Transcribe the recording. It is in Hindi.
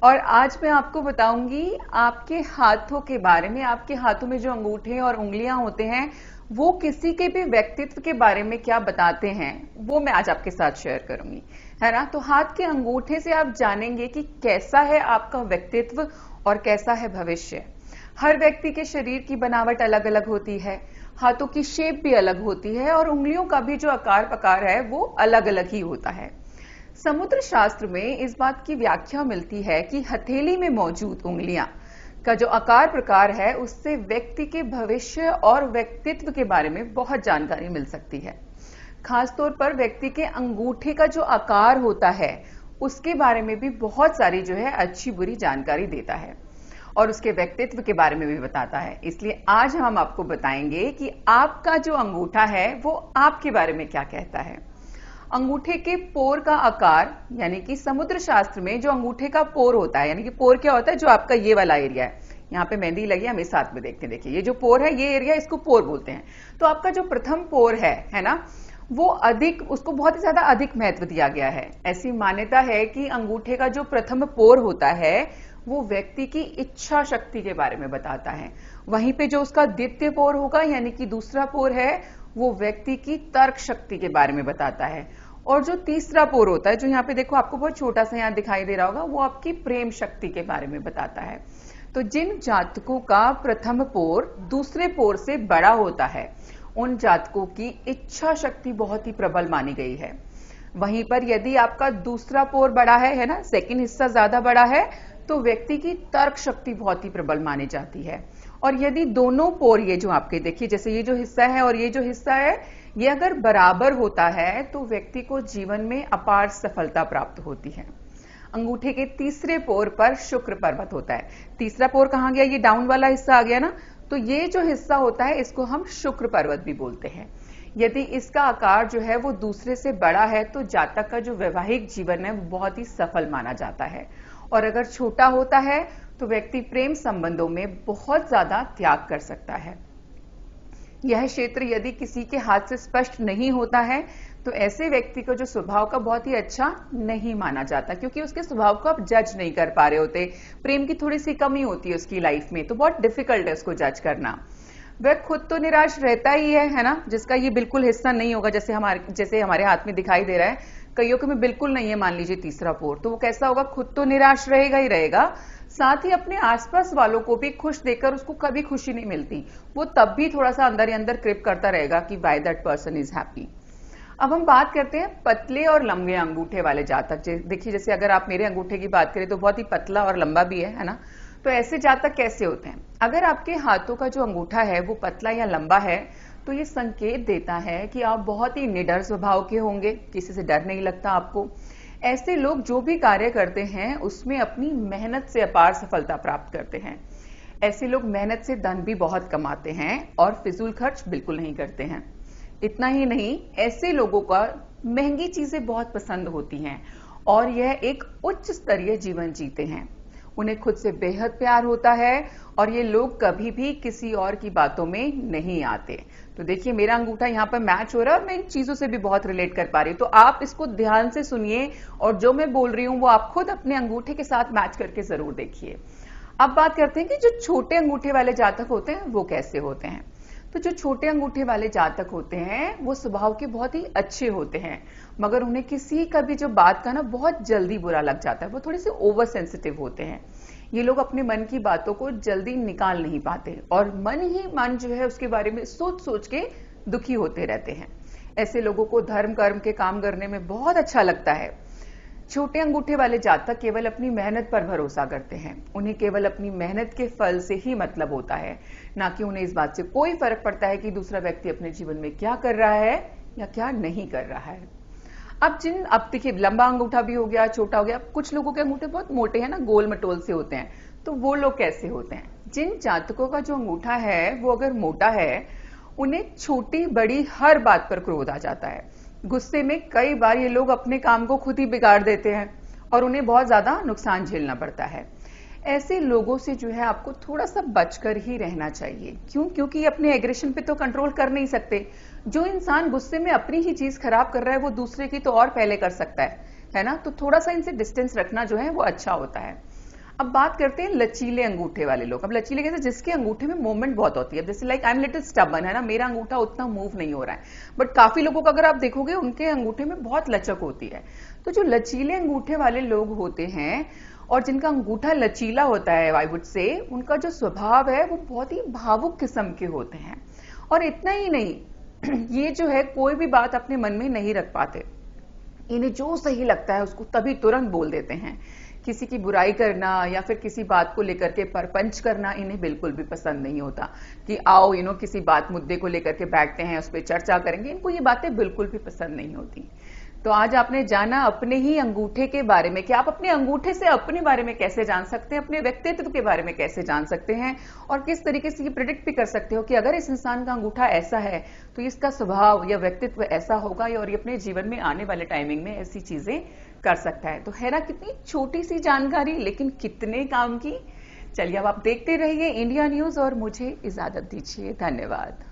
और आज मैं आपको बताऊंगी आपके हाथों के बारे में। आपके हाथों में जो अंगूठे और उंगलियां होते हैं वो किसी के भी व्यक्तित्व के बारे में क्या बताते हैं, वो मैं आज आपके साथ शेयर करूंगी, है ना। तो हाथ के अंगूठे से आप जानेंगे कि कैसा है आपका व्यक्तित्व और कैसा है भविष्य। हर व्यक्ति के शरीर की बनावट अलग अलग होती है, हाथों की शेप भी अलग होती है और उंगलियों का भी जो आकार प्रकार है वो अलग अलग ही होता है। समुद्र शास्त्र में इस बात की व्याख्या मिलती है कि हथेली में मौजूद उंगलियां का जो आकार प्रकार है उससे व्यक्ति के भविष्य और व्यक्तित्व के बारे में बहुत जानकारी मिल सकती है। खासतौर पर व्यक्ति के अंगूठे का जो आकार होता है उसके बारे में भी बहुत सारी जो है अच्छी बुरी जानकारी देता है और उसके व्यक्तित्व के बारे में भी बताता है। इसलिए आज हम आपको बताएंगे कि आपका जो अंगूठा है वो आपके बारे में क्या कहता है। अंगूठे के पोर का आकार, यानी कि समुद्र शास्त्र में जो अंगूठे का पोर होता है, यानी कि पोर क्या होता है, जो आपका ये वाला एरिया है, यहाँ पे मेहंदी लगी है, हम इस साथ में देखते हैं। देखिए ये जो पोर है, ये एरिया, इसको पोर बोलते हैं। तो आपका जो प्रथम पोर है ना, वो अधिक, उसको बहुत ही ज्यादा अधिक महत्व दिया गया है। ऐसी मान्यता है कि अंगूठे का जो प्रथम पोर होता है वो व्यक्ति की इच्छा शक्ति के बारे में बताता है। वहीं पे जो उसका द्वितीय पोर होगा, यानी कि दूसरा पोर है, वो व्यक्ति की तर्क शक्ति के बारे में बताता है। और जो तीसरा पोर होता है, जो यहाँ पे देखो आपको बहुत छोटा सा यहाँ दिखाई दे रहा होगा, वो आपकी प्रेम शक्ति के बारे में बताता है। तो जिन जातकों का प्रथम पोर दूसरे पोर से बड़ा होता है उन जातकों की इच्छा शक्ति बहुत ही प्रबल मानी गई है। वहीं पर यदि आपका दूसरा पोर बड़ा है ना, सेकंड हिस्सा ज्यादा बड़ा है, तो व्यक्ति की तर्क शक्ति बहुत ही प्रबल मानी जाती है। और यदि दोनों पोर, ये जो आपके देखिए, जैसे ये जो हिस्सा है और ये जो हिस्सा है, ये अगर बराबर होता है तो व्यक्ति को जीवन में अपार सफलता प्राप्त होती है। अंगूठे के तीसरे पोर पर शुक्र पर्वत होता है। तीसरा पोर कहां गया, ये डाउन वाला हिस्सा आ गया ना, तो ये जो हिस्सा होता है इसको हम शुक्र पर्वत भी बोलते हैं। यदि इसका आकार जो है वो दूसरे से बड़ा है तो जातक का जो वैवाहिक जीवन है वो बहुत ही सफल माना जाता है। और अगर छोटा होता है तो व्यक्ति प्रेम संबंधों में बहुत ज्यादा त्याग कर सकता है। यह क्षेत्र यदि किसी के हाथ से स्पष्ट नहीं होता है तो ऐसे व्यक्ति को जो स्वभाव का बहुत ही अच्छा नहीं माना जाता, क्योंकि उसके स्वभाव को आप जज नहीं कर पा रहे होते। प्रेम की थोड़ी सी कमी होती है उसकी लाइफ में, तो बहुत डिफिकल्ट है उसको जज करना। वह खुद तो निराश रहता ही है ना, जिसका ये बिल्कुल हिस्सा नहीं होगा, जैसे हमारे हाथ में दिखाई दे रहा है। कईयों के में बिल्कुल नहीं है, मान लीजिए तीसरा पोर, तो वो कैसा होगा, खुद तो निराश रहेगा ही रहेगा, साथ ही अपने आसपास वालों को भी खुश देखकर उसको कभी खुशी नहीं मिलती। वो तब भी थोड़ा सा अंदर ही अंदर क्रिप करता रहेगा कि why that person is happy. अब हम बात करते हैं पतले और लंबे अंगूठे वाले जातक। देखिए जैसे अगर आप मेरे अंगूठे की बात करें तो बहुत ही पतला और लंबा भी है ना। तो ऐसे जातक कैसे होते हैं, अगर आपके हाथों का जो अंगूठा है वो पतला या लंबा है तो ये संकेत देता है कि आप बहुत ही निडर स्वभाव के होंगे, किसी से डर नहीं लगता आपको। ऐसे लोग जो भी कार्य करते हैं उसमें अपनी मेहनत से अपार सफलता प्राप्त करते हैं। ऐसे लोग मेहनत से धन भी बहुत कमाते हैं और फिजूल खर्च बिल्कुल नहीं करते हैं। इतना ही नहीं, ऐसे लोगों का महंगी चीजें बहुत पसंद होती हैं और यह एक उच्च स्तरीय जीवन जीते हैं। उन्हें खुद से बेहद प्यार होता है और ये लोग कभी भी किसी और की बातों में नहीं आते। तो देखिए मेरा अंगूठा यहाँ पर मैच हो रहा है और मैं इन चीजों से भी बहुत रिलेट कर पा रही हूँ। तो आप इसको ध्यान से सुनिए और जो मैं बोल रही हूँ वो आप खुद अपने अंगूठे के साथ मैच करके जरूर देखिए। अब बात करते हैं कि जो छोटे अंगूठे वाले जातक होते हैं वो कैसे होते हैं। तो जो छोटे अंगूठे वाले जातक होते हैं वो स्वभाव के बहुत ही अच्छे होते हैं, मगर उन्हें किसी का भी जो बात का ना बहुत जल्दी बुरा लग जाता है। वो थोड़े से ओवर सेंसिटिव होते हैं। ये लोग अपने मन की बातों को जल्दी निकाल नहीं पाते और मन ही मन जो है उसके बारे में सोच सोच के दुखी होते रहते हैं। ऐसे लोगों को धर्म कर्म के काम करने में बहुत अच्छा लगता है। छोटे अंगूठे वाले जातक केवल अपनी मेहनत पर भरोसा करते हैं। उन्हें केवल अपनी मेहनत के फल से ही मतलब होता है, ना कि उन्हें इस बात से कोई फर्क पड़ता है कि दूसरा व्यक्ति अपने जीवन में क्या कर रहा है या क्या नहीं कर रहा है। अब देखिए लंबा अंगूठा भी हो गया, छोटा हो गया। कुछ लोगों के अंगूठे बहुत मोटे हैं ना, गोल मटोल से होते हैं। तो वो लोग कैसे होते हैं, जिन जातकों का जो अंगूठा है वो अगर मोटा है, उन्हें छोटी बड़ी हर बात पर क्रोध आ जाता है। गुस्से में कई बार ये लोग अपने काम को खुद ही बिगाड़ देते हैं और उन्हें बहुत ज्यादा नुकसान झेलना पड़ता है। ऐसे लोगों से जो है आपको थोड़ा सा बचकर ही रहना चाहिए। क्यों? क्योंकि अपने एग्रेशन पे तो कंट्रोल कर नहीं सकते। जो इंसान गुस्से में अपनी ही चीज खराब कर रहा है वो दूसरे की तो और पहले कर सकता है ना। तो थोड़ा सा इनसे डिस्टेंस रखना जो है वो अच्छा होता है। अब बात करते हैं लचीले अंगूठे वाले लोग। अब लचीले कैसे, जिसके अंगूठे में मूवमेंट बहुत होती है, जैसे like I am little stubborn, है ना, मेरा अंगूठा उतना मूव नहीं हो रहा है, बट काफी लोगों का अगर आप देखोगे उनके अंगूठे में बहुत लचक होती है। तो जो लचीले अंगूठे वाले लोग होते हैं और जिनका अंगूठा लचीला होता है, आई वुड से उनका जो स्वभाव है वो बहुत ही भावुक किस्म के होते हैं। और इतना ही नहीं, ये जो है कोई भी बात अपने मन में नहीं रख पाते, इन्हें जो सही लगता है उसको तभी तुरंत बोल देते हैं। किसी की बुराई करना या फिर किसी बात को लेकर के परपंच करना इन्हें बिल्कुल भी पसंद नहीं होता कि आओ किसी बात मुद्दे को लेकर के बैठते हैं, उस पर चर्चा करेंगे। इनको ये बातें बिल्कुल भी पसंद नहीं होती। तो आज आपने जाना अपने ही अंगूठे के बारे में कि आप अपने अंगूठे से अपने बारे में कैसे जान सकते हैं, अपने व्यक्तित्व के बारे में कैसे जान सकते हैं, और किस तरीके से ये प्रिडिक्ट भी कर सकते हो कि अगर इस इंसान का अंगूठा ऐसा है तो इसका स्वभाव या व्यक्तित्व ऐसा होगा, और ये अपने जीवन में आने वाले टाइमिंग में ऐसी चीजें कर सकता है। तो है ना कितनी छोटी सी जानकारी, लेकिन कितने काम की। चलिए अब आप देखते रहिए इंडिया न्यूज और मुझे इजाजत दीजिए। धन्यवाद।